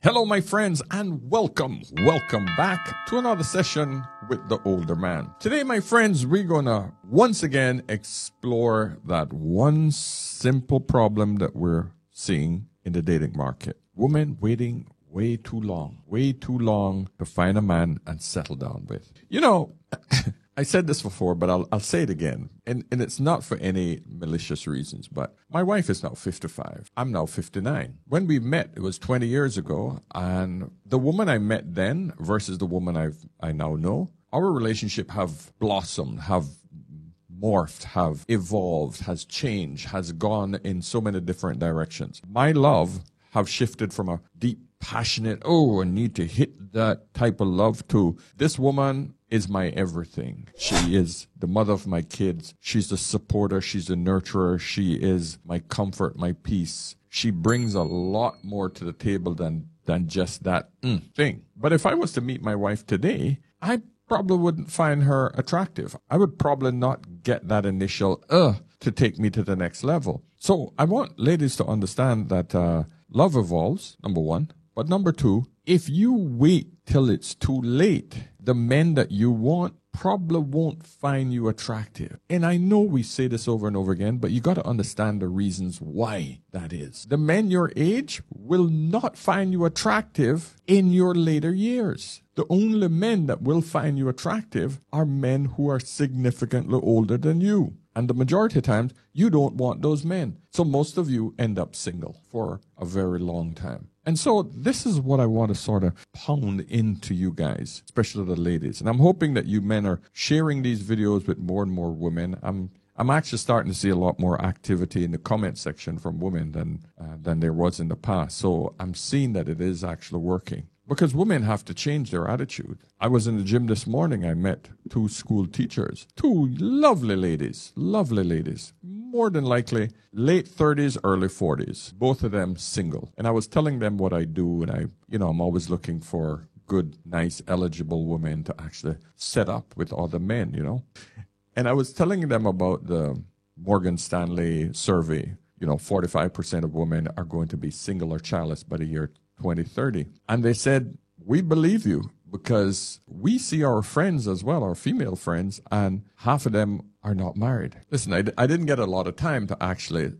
Hello, my friends, and welcome back to another session with the older man. Today, my friends, we're gonna once again explore that one simple problem that we're seeing in the dating market. Women waiting way too long to find a man and settle down with. You know, I said this before, but I'll say it again. And it's not for any malicious reasons, but my wife is now 55. I'm now 59. When we met, it was 20 years ago, and the woman I met then versus the woman I now know, our relationship have blossomed, have morphed, have evolved, has changed, has gone in so many different directions. My love have shifted from a deep, passionate, I need to hit that type of love to this woman is my everything. She is the mother of my kids. She's the supporter. She's the nurturer. She is my comfort, my peace. She brings a lot more to the table than just that thing. But if I was to meet my wife today, I probably wouldn't find her attractive. I would probably not get that initial to take me to the next level. So I want ladies to understand that love evolves, number one. But number two, if you wait till it's too late, the men that you want probably won't find you attractive. And I know we say this over and over again, but you got to understand the reasons why that is. The men your age will not find you attractive in your later years. The only men that will find you attractive are men who are significantly older than you. And the majority of times, you don't want those men. So most of you end up single for a very long time. And so this is what I want to sort of pound into you guys, especially the ladies. And I'm hoping that you men are sharing these videos with more and more women. I'm actually starting to see a lot more activity in the comment section from women than there was in the past. So I'm seeing that it is actually working. Because women have to change their attitude. I was in the gym this morning. I met two school teachers, two lovely ladies, more than likely late 30s, early 40s, both of them single. And I was telling them what I do, and I'm always looking for good, nice, eligible women to actually set up with other men, And I was telling them about the Morgan Stanley survey. 45% of women are going to be single or childless by the year 2030. And they said, we believe you because we see our friends as well, our female friends, and half of them are not married. Listen, I didn't get a lot of time to actually,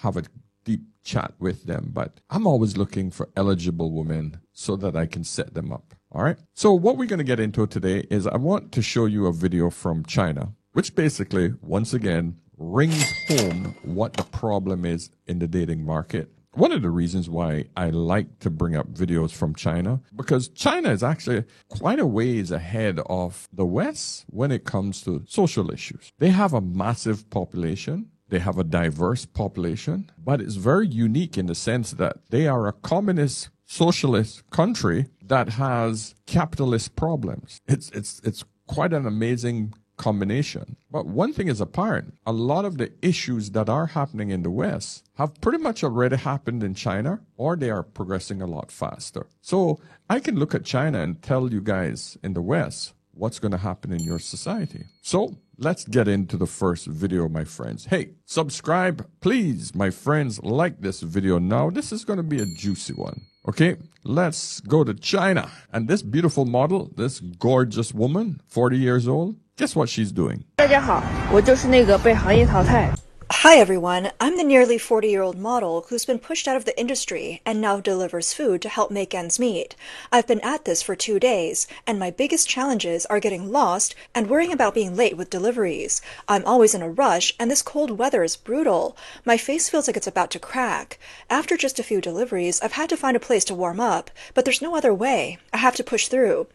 have a deep chat with them, but I'm always looking for eligible women so that I can set them up. All right. So what we're going to get into today is I want to show you a video from China, which basically, once again, rings home what the problem is in the dating market. One of the reasons why I like to bring up videos from China, because China is actually quite a ways ahead of the West when it comes to social issues. They have a massive population. They have a diverse population, but it's very unique in the sense that they are a communist socialist country that has capitalist problems. It's quite an amazing combination. But one thing is apparent, a lot of the issues that are happening in the West have pretty much already happened in China, or they are progressing a lot faster. So I can look at China and tell you guys in the West what's going to happen in your society. So let's get into the first video, my friends. Hey, subscribe, please, my friends. Like this video now. This is going to be a juicy one. Okay, let's go to China. And this beautiful model, this gorgeous woman, 40 years old, guess what she's doing? 大家好，我就是那个被行业淘汰。 Hi everyone, I'm the nearly 40-year-old model who's been pushed out of the industry and now delivers food to help make ends meet. I've been at this for 2 days, and my biggest challenges are getting lost and worrying about being late with deliveries. I'm always in a rush, and this cold weather is brutal. My face feels like it's about to crack. After just a few deliveries, I've had to find a place to warm up, but there's no other way. I have to push through.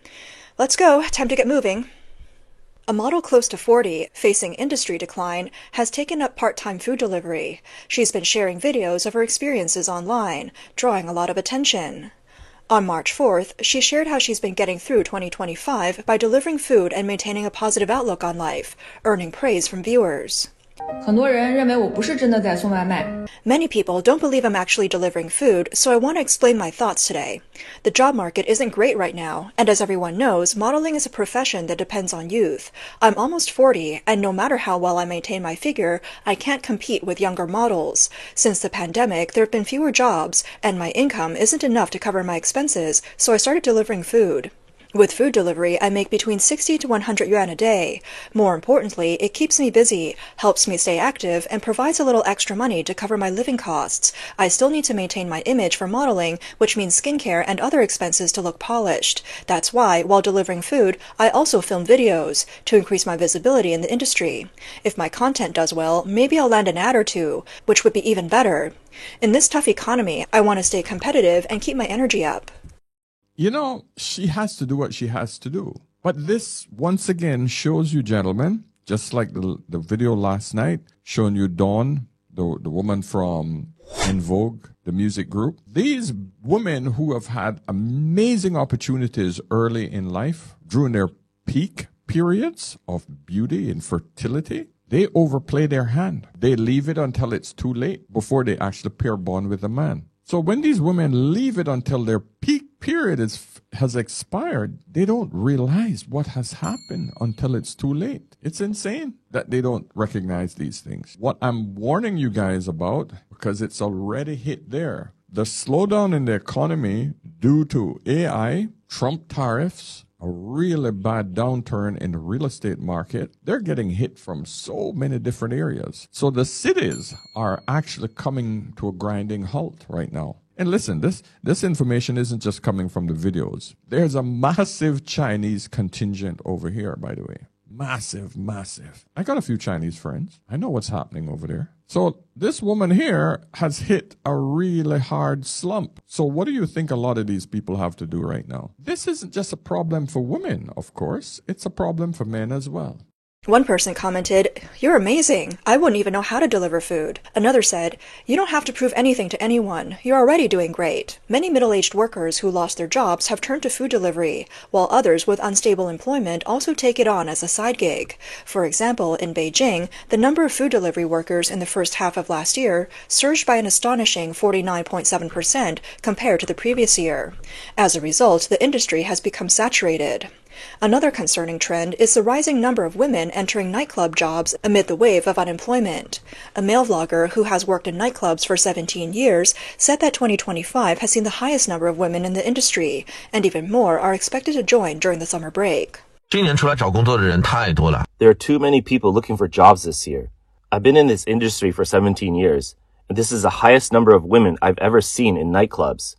Let's go, time to get moving. A model close to 40, facing industry decline, has taken up part-time food delivery. She's been sharing videos of her experiences online, drawing a lot of attention. On March 4th, she shared how she's been getting through 2025 by delivering food and maintaining a positive outlook on life, earning praise from viewers. 很多人认为我不是真的在送外卖。 Many people don't believe I'm actually delivering food, so I want to explain my thoughts today. The job market isn't great right now, and as everyone knows, modeling is a profession that depends on youth. I'm almost 40, and no matter how well I maintain my figure, I can't compete with younger models. Since the pandemic, there have been fewer jobs, and my income isn't enough to cover my expenses, so I started delivering food. With food delivery, I make between 60 to 100 yuan a day. More importantly, it keeps me busy, helps me stay active, and provides a little extra money to cover my living costs. I still need to maintain my image for modeling, which means skincare and other expenses to look polished. That's why, while delivering food, I also film videos to increase my visibility in the industry. If my content does well, maybe I'll land an ad or two, which would be even better. In this tough economy, I want to stay competitive and keep my energy up. You know, she has to do what she has to do. But this, once again, shows you, gentlemen, just like the video last night, showing you Dawn, the woman from En Vogue, the music group. These women who have had amazing opportunities early in life, during their peak periods of beauty and fertility, they overplay their hand. They leave it until it's too late before they actually pair bond with a man. So when these women leave it until their peak period has expired, they don't realize what has happened until it's too late. It's insane that they don't recognize these things. What I'm warning you guys about, because it's already hit there, the slowdown in the economy due to AI, Trump tariffs, a really bad downturn in the real estate market, they're getting hit from so many different areas. So the cities are actually coming to a grinding halt right now. And listen, this information isn't just coming from the videos. There's a massive Chinese contingent over here, by the way. Massive, massive. I got a few Chinese friends. I know what's happening over there. So this woman here has hit a really hard slump. So what do you think a lot of these people have to do right now? This isn't just a problem for women, of course. It's a problem for men as well. One person commented, "You're amazing. I wouldn't even know how to deliver food." Another said, "You don't have to prove anything to anyone. You're already doing great." Many middle-aged workers who lost their jobs have turned to food delivery, while others with unstable employment also take it on as a side gig. For example, in Beijing, the number of food delivery workers in the first half of last year surged by an astonishing 49.7% compared to the previous year. As a result, the industry has become saturated. Another concerning trend is the rising number of women entering nightclub jobs amid the wave of unemployment. A male vlogger who has worked in nightclubs for 17 years said that 2025 has seen the highest number of women in the industry, and even more are expected to join during the summer break. 今年出来找工作的人太多了。 There are too many people looking for jobs this year. I've been in this industry for 17 years, and this is the highest number of women I've ever seen in nightclubs.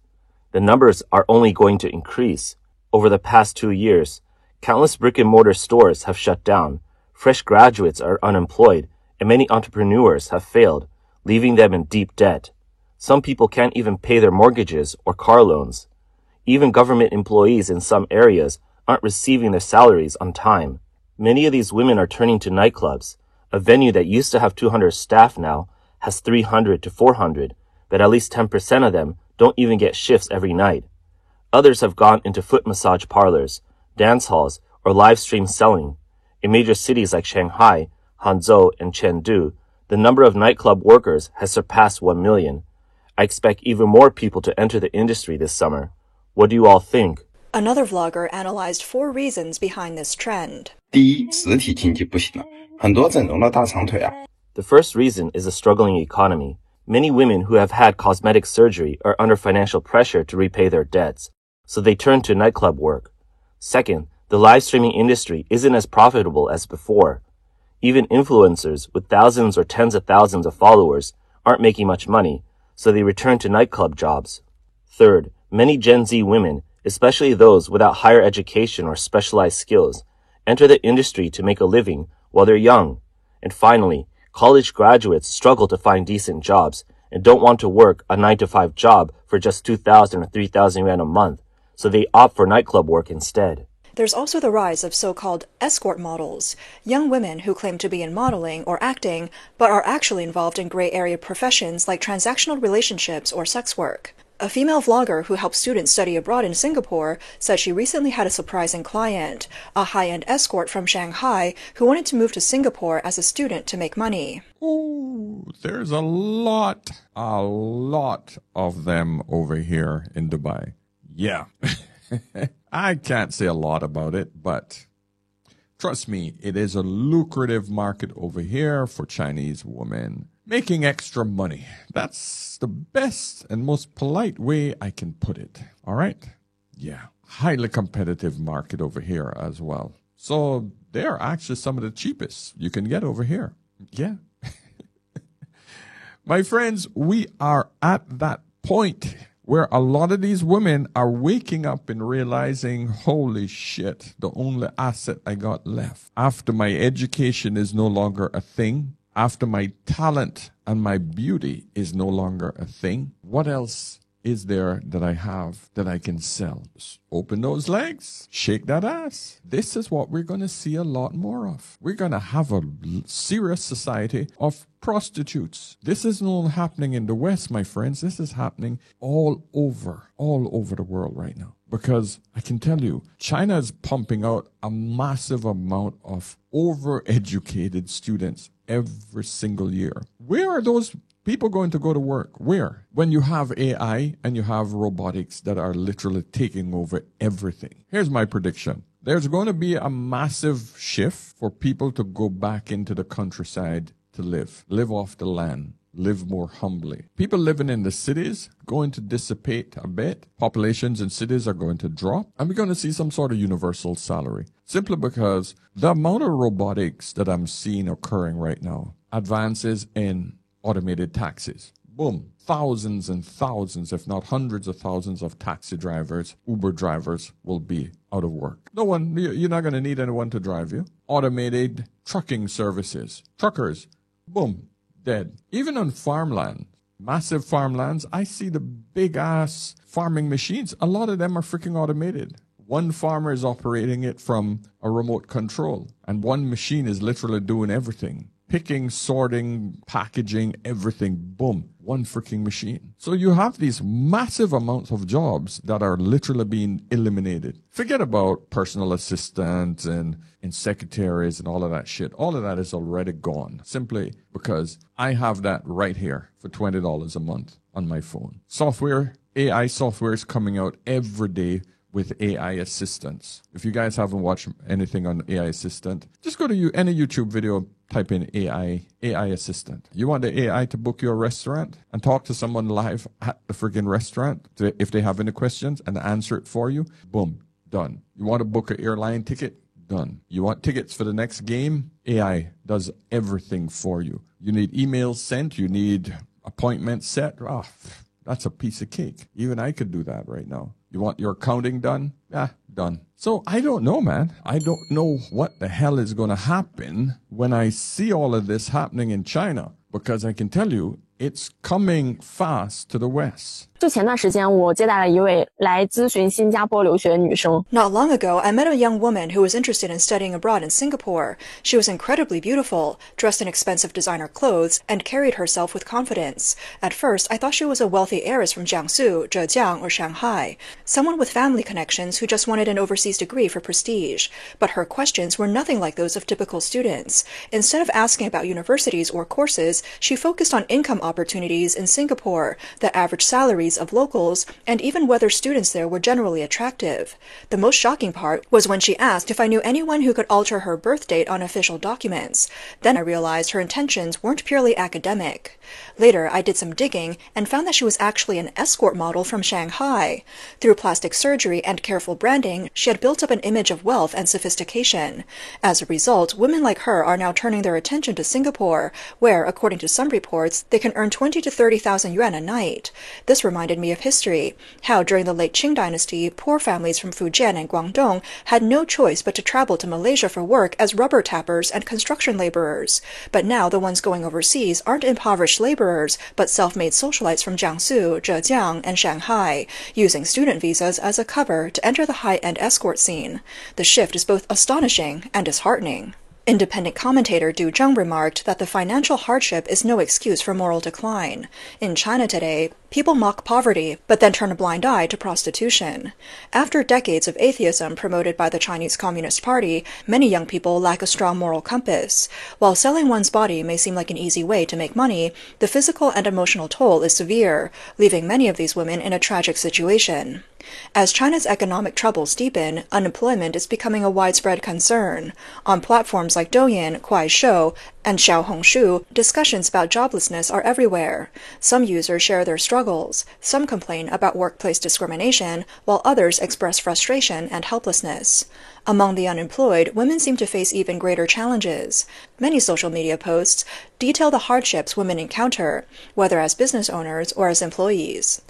The numbers are only going to increase. Over the past 2 years, countless brick-and-mortar stores have shut down, fresh graduates are unemployed, and many entrepreneurs have failed, leaving them in deep debt. Some people can't even pay their mortgages or car loans. Even government employees in some areas aren't receiving their salaries on time. Many of these women are turning to nightclubs. A venue that used to have 200 staff now has 300 to 400, but at least 10% of them don't even get shifts every night. Others have gone into foot massage parlors, dance halls, or live stream selling. In major cities like Shanghai, Hangzhou, and Chengdu, the number of nightclub workers has surpassed 1 million. I expect even more people to enter the industry this summer. What do you all think? Another vlogger analyzed 4 reasons behind this trend. 第一，实体经济不行了，很多整容的大长腿啊。 The first reason is a struggling economy. Many women who have had cosmetic surgery are under financial pressure to repay their debts, so they turn to nightclub work. Second, the live streaming industry isn't as profitable as before. Even influencers with thousands or tens of thousands of followers aren't making much money, so they return to nightclub jobs. Third, many Gen Z women, especially those without higher education or specialized skills, enter the industry to make a living while they're young. And finally, college graduates struggle to find decent jobs and don't want to work a 9-to-5 job for just 2,000 or 3,000 yuan a month, so they opt for nightclub work instead. There's also the rise of so-called escort models, young women who claim to be in modeling or acting, but are actually involved in gray area professions like transactional relationships or sex work. A female vlogger who helps students study abroad in Singapore said she recently had a surprising client, a high-end escort from Shanghai who wanted to move to Singapore as a student to make money. Oh, there's a lot of them over here in Dubai. Yeah. I can't say a lot about it, but trust me, it is a lucrative market over here for Chinese women. Making extra money. That's the best and most polite way I can put it. All right? Yeah. Highly competitive market over here as well. So they're actually some of the cheapest you can get over here. Yeah. My friends, we are at that point where a lot of these women are waking up and realizing, holy shit, the only asset I got left after my education is no longer a thing, after my talent and my beauty is no longer a thing, what else is there that I have that I can sell? Just open those legs, shake that ass. This is what we're going to see a lot more of. We're going to have a serious society of prostitutes. This isn't only happening in the West, my friends. This is happening all over the world right now. Because I can tell you, China is pumping out a massive amount of overeducated students every single year. Where are those people going to go to work? Where? When you have AI and you have robotics that are literally taking over everything. Here's my prediction. There's going to be a massive shift for people to go back into the countryside to live off the land, live more humbly. People living in the cities going to dissipate a bit. Populations in cities are going to drop. And we're going to see some sort of universal salary. Simply because the amount of robotics that I'm seeing occurring right now, advances in automated taxis. Boom. Thousands and thousands, if not hundreds of thousands of taxi drivers, Uber drivers will be out of work. No one, you're not going to need anyone to drive you. Automated trucking services. Truckers. Boom. Dead. Even on farmland, massive farmlands, I see the big ass farming machines. A lot of them are freaking automated. One farmer is operating it from a remote control, and one machine is literally doing everything. Picking, sorting, packaging, everything. Boom. One freaking machine. So you have these massive amounts of jobs that are literally being eliminated. Forget about personal assistants and secretaries and all of that shit. All of that is already gone. Simply because I have that right here for $20 a month on my phone. Software, AI software is coming out every day with AI assistants. If you guys haven't watched anything on AI assistant, just go to any YouTube video, type in AI assistant. You want the AI to book your restaurant and talk to someone live at the friggin' restaurant if they have any questions and answer it for you? Boom, done. You want to book an airline ticket? Done. You want tickets for the next game? AI does everything for you. You need emails sent. You need appointments set. Oh, that's a piece of cake. Even I could do that right now. You want your accounting done? Yeah, done. So I don't know, man. I don't know what the hell is going to happen when I see all of this happening in China, because I can tell you it's coming fast to the West. 就前段时间，我接待了一位来咨询新加坡留学的女生。 Not long ago, I met a young woman who was interested in studying abroad in Singapore. She was incredibly beautiful, dressed in expensive designer clothes, and carried herself with confidence. At first, I thought she was a wealthy heiress from Jiangsu, Zhejiang, or Shanghai, someone with family connections who just wanted an overseas degree for prestige. But her questions were nothing like those of typical students. Instead of asking about universities or courses, she focused on income opportunities in Singapore, the average salaries of locals, and even whether students there were generally attractive. The most shocking part was when she asked if I knew anyone who could alter her birth date on official documents. Then I realized her intentions weren't purely academic. Later, I did some digging and found that she was actually an escort model from Shanghai. Through plastic surgery and careful branding, she had built up an image of wealth and sophistication. As a result, women like her are now turning their attention to Singapore, where, according to some reports, they can earn 20 to 30,000 yuan a night. This reminded me of history, how during the late Qing dynasty, poor families from Fujian and Guangdong had no choice but to travel to Malaysia for work as rubber tappers and construction laborers. But now the ones going overseas aren't impoverished laborers, but self-made socialites from Jiangsu, Zhejiang, and Shanghai, using student visas as a cover to enter the high-end escort scene. The shift is both astonishing and disheartening. Independent commentator Du Zheng remarked that the financial hardship is no excuse for moral decline. In China today, people mock poverty, but then turn a blind eye to prostitution. After decades of atheism promoted by the Chinese Communist Party, many young people lack a strong moral compass. While selling one's body may seem like an easy way to make money, the physical and emotional toll is severe, leaving many of these women in a tragic situation. As China's economic troubles deepen, unemployment is becoming a widespread concern. On platforms like Douyin, Kuaishou, and Xiaohongshu, discussions about joblessness are everywhere. Some users share their struggles, some complain about workplace discrimination, while others express frustration and helplessness. Among the unemployed, women seem to face even greater challenges. Many social media posts detail the hardships women encounter, whether as business owners or as employees.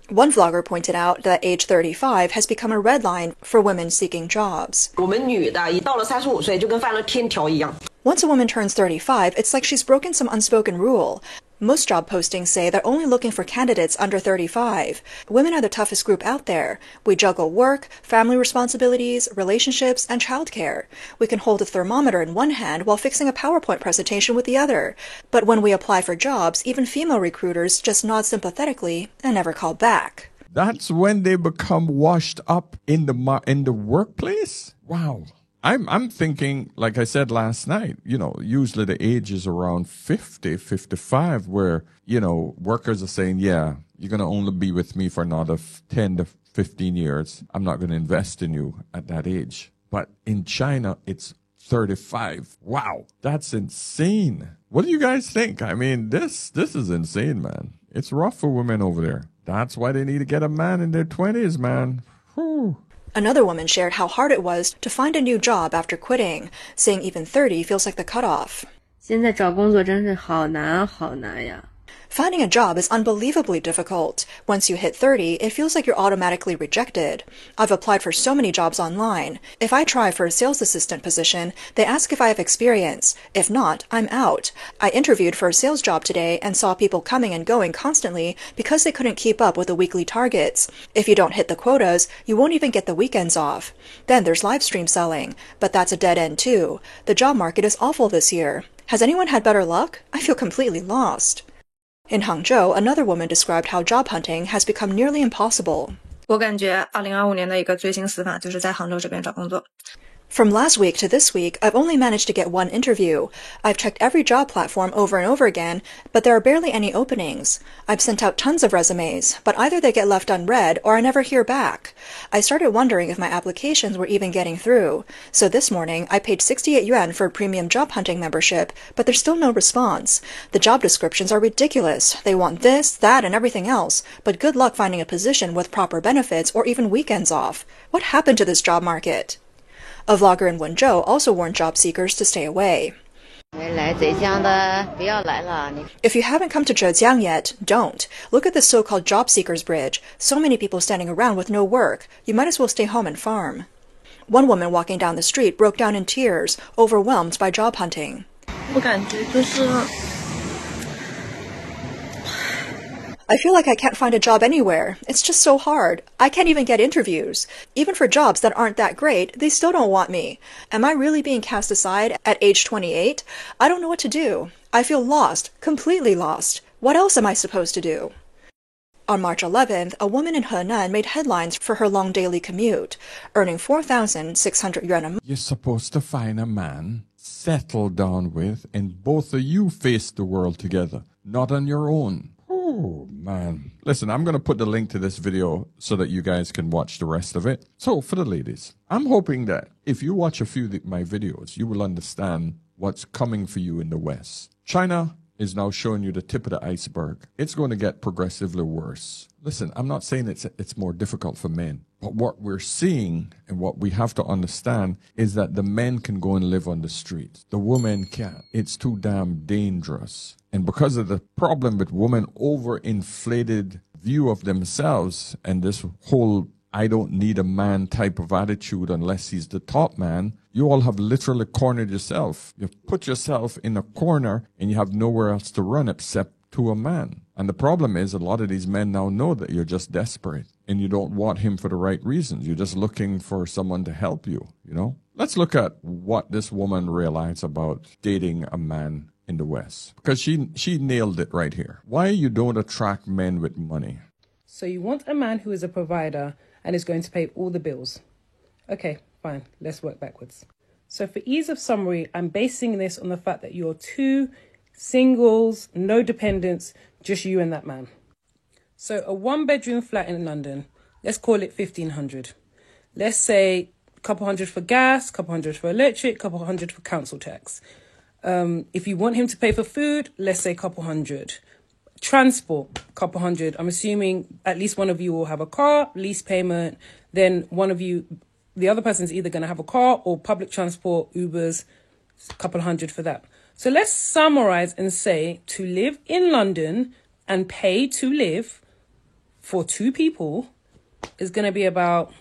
One vlogger pointed out that age 35 has become a red line for women seeking jobs. 我们女的一到了35岁就跟犯了天条一样。 Once a woman turns 35, it's like she's broken some unspoken rule. Most job postings say they're only looking for candidates under 35. Women are the toughest group out there. We juggle work, family responsibilities, relationships, and childcare. We can hold a thermometer in one hand while fixing a PowerPoint presentation with the other. But when we apply for jobs, even female recruiters just nod sympathetically and never call back. That's when they become washed up in the workplace? Wow. I'm thinking, like I said last night, usually the age is around 50, 55, where, workers are saying, yeah, you're going to only be with me for another 10 to 15 years. I'm not going to invest in you at that age. But in China, it's 35. Wow, that's insane. What do you guys think? I mean, this is insane, man. It's rough for women over there. That's why they need to get a man in their 20s, man. Whew. Another woman shared how hard it was to find a new job after quitting, saying even 30 feels like the cutoff. 现在找工作真是好难好难呀。 Finding a job is unbelievably difficult. Once you hit 30, it feels like you're automatically rejected. I've applied for so many jobs online. If I try for a sales assistant position, they ask if I have experience. If not, I'm out. I interviewed for a sales job today and saw people coming and going constantly because they couldn't keep up with the weekly targets. If you don't hit the quotas, you won't even get the weekends off. Then there's live stream selling, but that's a dead end too. The job market is awful this year. Has anyone had better luck? I feel completely lost. In Hangzhou, another woman described how job hunting has become nearly impossible. 我感觉2025年的一个最新死法就是在杭州这边找工作。 From last week to this week, I've only managed to get one interview. I've checked every job platform over and over again, but there are barely any openings. I've sent out tons of resumes, but either they get left unread or I never hear back. I started wondering if my applications were even getting through. So this morning, I paid 68 yuan for a premium job hunting membership, but there's still no response. The job descriptions are ridiculous. They want this, that, and everything else, but good luck finding a position with proper benefits or even weekends off. What happened to this job market? A vlogger in Wenzhou also warned job seekers to stay away. If you haven't come to Zhejiang yet, don't. Look at the so-called job seekers bridge. So many people standing around with no work. You might as well stay home and farm. One woman walking down the street broke down in tears, overwhelmed by job hunting. 我感觉就是 I feel like I can't find a job anywhere. It's just so hard. I can't even get interviews. Even for jobs that aren't that great, they still don't want me. Am I really being cast aside at age 28? I don't know what to do. I feel lost, completely lost. What else am I supposed to do? On March 11th, a woman in Henan made headlines for her long daily commute, earning 4,600 yuan a month. You're supposed to find a man, settle down with, and both of you face the world together, not on your own. Oh, man. Listen, I'm going to put the link to this video so that you guys can watch the rest of it. So, for the ladies, I'm hoping that if you watch a few of my videos, you will understand what's coming for you in the West. China is now showing you the tip of the iceberg. It's going to get progressively worse. Listen, I'm not saying it's more difficult for men, but what we're seeing and what we have to understand is that the men can go and live on the streets. The women can't. It's too damn dangerous. And because of the problem with women overinflated view of themselves and this whole I don't need a man type of attitude unless he's the top man, you all have literally cornered yourself. You've put yourself in a corner and you have nowhere else to run except to a man. And the problem is a lot of these men now know that you're just desperate and you don't want him for the right reasons. You're just looking for someone to help you, you know? Let's look at what this woman realized about dating a man in the West, because she nailed it right here. Why you don't attract men with money? So you want a man who is a provider and is going to pay all the bills. Okay, fine. Let's work backwards. So for ease of summary, I'm basing this on the fact that you're two singles, no dependents, just you and that man. So a 1-bedroom flat in London, let's call it 1,500. Let's say a couple hundred for gas, couple hundred for electric, couple hundred for council tax. If you want him to pay for food, let's say couple hundred. Transport, couple hundred. I'm assuming at least one of you will have a car, lease payment. Then one of you, the other person's either going to have a car or public transport, Ubers, couple hundred for that. So let's summarize and say to live in London and pay to live for 2 people is going to be about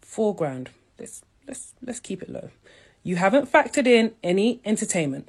$4,000. Let's keep it low. You haven't factored in any entertainment.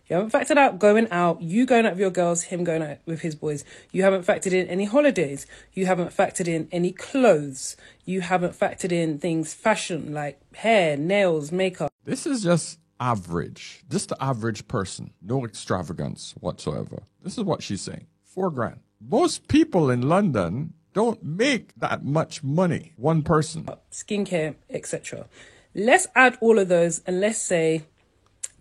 You haven't factored out going out, you going out with your girls, him going out with his boys. You haven't factored in any holidays. You haven't factored in any clothes. You haven't factored in things fashion like hair, nails, makeup. This is just average. Just the average person. No extravagance whatsoever. This is what she's saying. $4,000. Most people in London don't make that much money. One person. Skincare, etc. Let's add all of those and let's say,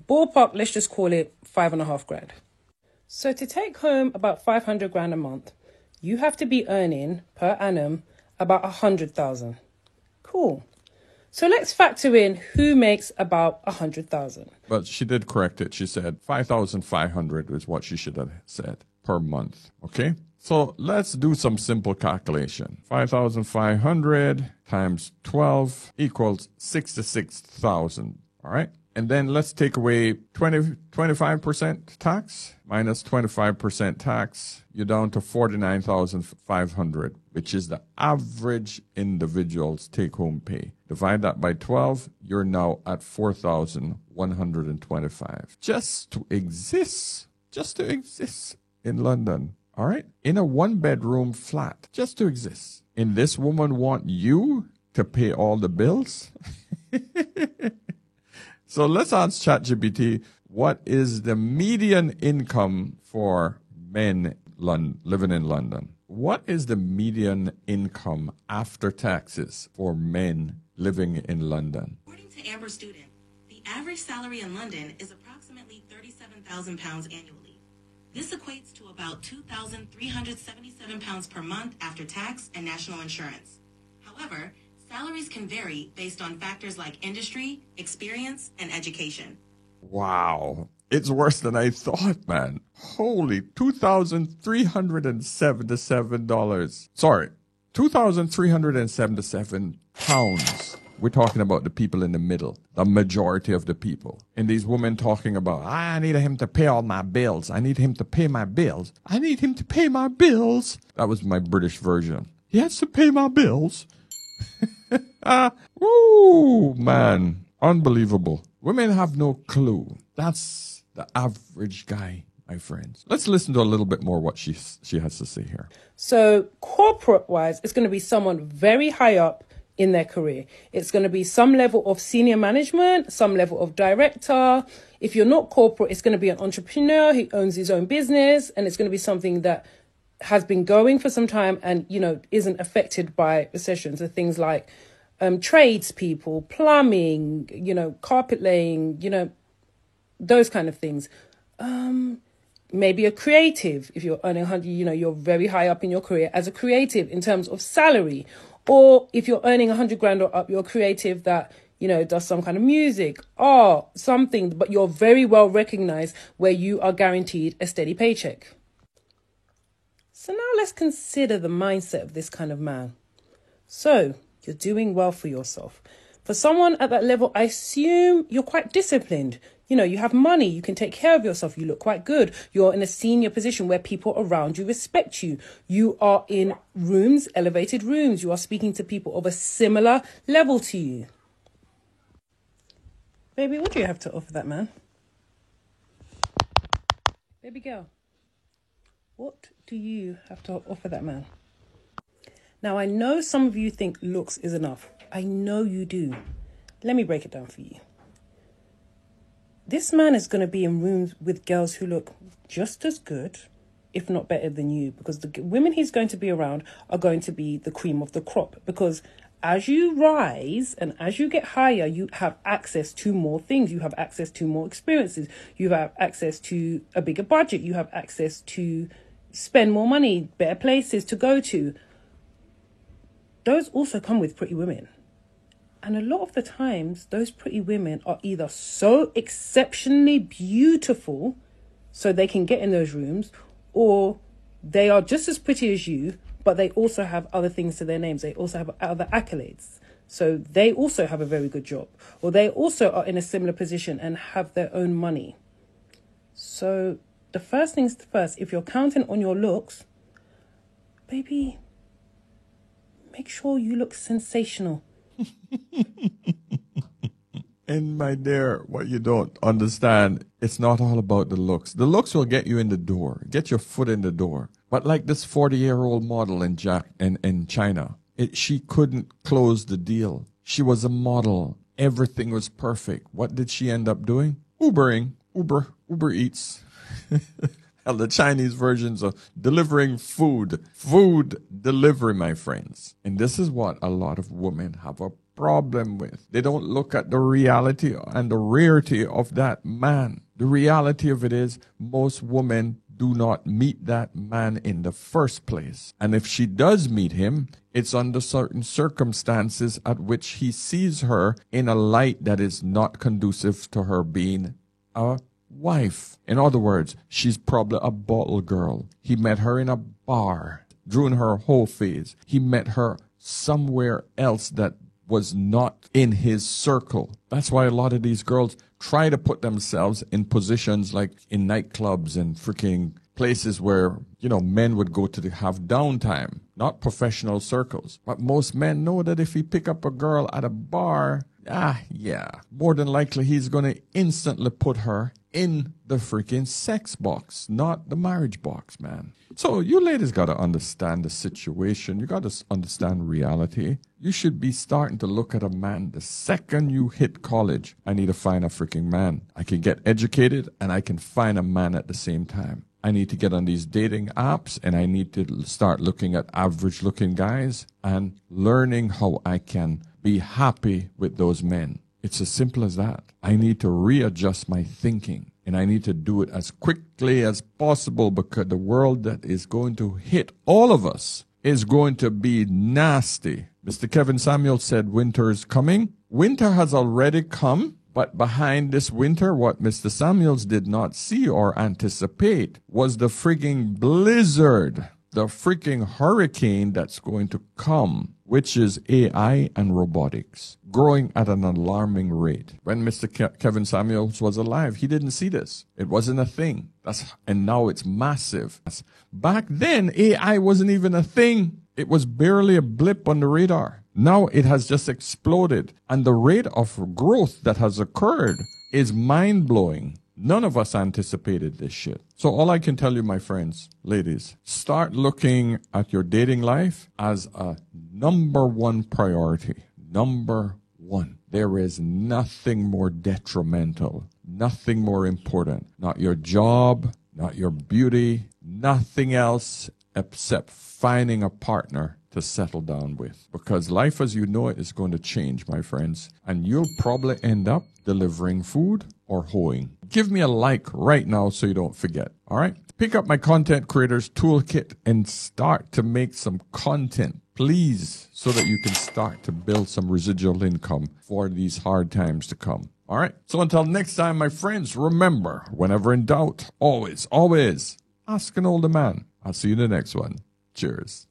ballpark, let's just call it $5,500. So to take home about $500,000 a month, you have to be earning per annum about 100,000. Cool. So let's factor in who makes about 100,000. But she did correct it. She said 5,500 is what she should have said per month. Okay? So let's do some simple calculation. 5,500 times 12 equals 66,000. All right? And then let's take away 25% tax minus 25% tax. You're down to 49,500, which is the average individual's take-home pay. Divide that by 12, you're now at 4,125. Just to exist in London. All right? In a 1-bedroom flat, just to exist. And this woman want you to pay all the bills? So let's ask ChatGPT, what is the median income for men living in London? What is the median income after taxes for men living in London? According to Amber Student, the average salary in London is approximately £37,000 annually. This equates to about £2,377 per month after tax and national insurance. However, salaries can vary based on factors like industry, experience, and education. Wow. It's worse than I thought, man. Holy, $2,377. Sorry, £2,377. We're talking about the people in the middle, the majority of the people. And these women talking about, I need him to pay all my bills. I need him to pay my bills. I need him to pay my bills. That was my British version. He has to pay my bills. Woo, man. Unbelievable. Women have no clue. That's the average guy, my friends. Let's listen to a little bit more what she has to say here. So corporate-wise, it's going to be someone very high up in their career. It's going to be some level of senior management, some level of director. If you're not corporate, it's going to be an entrepreneur. He owns his own business, and it's going to be something that has been going for some time and, isn't affected by recession. So things like tradespeople, plumbing, carpet laying, those kind of things. Maybe a creative, if you're earning 100, you're very high up in your career as a creative in terms of salary. Or if you're earning 100 grand or up, you're creative that, does some kind of music, art, something, but you're very well recognized where you are guaranteed a steady paycheck. So now let's consider the mindset of this kind of man. So you're doing well for yourself. For someone at that level, I assume you're quite disciplined. You have money, you can take care of yourself, you look quite good. You're in a senior position where people around you respect you. You are in rooms, elevated rooms. You are speaking to people of a similar level to you. Baby, what do you have to offer that man? Baby girl, what do you have to offer that man? Now, I know some of you think looks is enough. I know you do. Let me break it down for you. This man is going to be in rooms with girls who look just as good, if not better than you, because the women he's going to be around are going to be the cream of the crop. Because as you rise and as you get higher, you have access to more things. You have access to more experiences. You have access to a bigger budget. You have access to spend more money, better places to go to. Those also come with pretty women. And a lot of the times, those pretty women are either so exceptionally beautiful so they can get in those rooms, or they are just as pretty as you, but they also have other things to their names. They also have other accolades. So they also have a very good job, or they also are in a similar position and have their own money. So the first things first, if you're counting on your looks, baby, make sure you look sensational. And my dear, what you don't understand, it's not all about the looks. The looks will get you in the door, get your foot in the door. But like this 40-year-old model in China, she couldn't close the deal. She was a model. Everything was perfect. What did she end up doing? Ubering. Uber Eats. And the Chinese versions of delivering food. Food delivery, my friends. And this is what a lot of women have a problem with. They don't look at the reality and the rarity of that man. The reality of it is most women do not meet that man in the first place. And if she does meet him, it's under certain circumstances at which he sees her in a light that is not conducive to her being a wife. In other words, she's probably a bottle girl. He met her in a bar during her whole phase. He met her somewhere else that was not in his circle. That's why a lot of these girls try to put themselves in positions like in nightclubs and freaking places where, men would go to have downtime, not professional circles. But most men know that if he pick up a girl at a bar, more than likely he's going to instantly put her in the freaking sex box, not the marriage box, man. So you ladies got to understand the situation. You got to understand reality. You should be starting to look at a man the second you hit college. I need to find a freaking man. I can get educated and I can find a man at the same time. I need to get on these dating apps and I need to start looking at average looking guys and learning how I can be happy with those men. It's as simple as that. I need to readjust my thinking, and I need to do it as quickly as possible, because the world that is going to hit all of us is going to be nasty. Mr. Kevin Samuel said winter is coming. Winter has already come, but behind this winter, what Mr. Samuels did not see or anticipate was the freaking blizzard, the freaking hurricane that's going to come, which is AI and robotics, growing at an alarming rate. When Mr. Kevin Samuels was alive, he didn't see this. It wasn't a thing. And now it's massive. Back then, AI wasn't even a thing. It was barely a blip on the radar. Now it has just exploded. And the rate of growth that has occurred is mind-blowing. None of us anticipated this shit. So all I can tell you, my friends, ladies, start looking at your dating life as a number one priority. Number one. There is nothing more detrimental, nothing more important. Not your job, not your beauty, nothing else except finding a partner to settle down with. Because life as you know it is going to change, my friends. And you'll probably end up delivering food or hoeing. Give me a like right now so you don't forget. All right? Pick up my Content Creators Toolkit and start to make some content, please, so that you can start to build some residual income for these hard times to come. All right? So until next time, my friends, remember, whenever in doubt, always ask an older man. I'll see you in the next one. Cheers.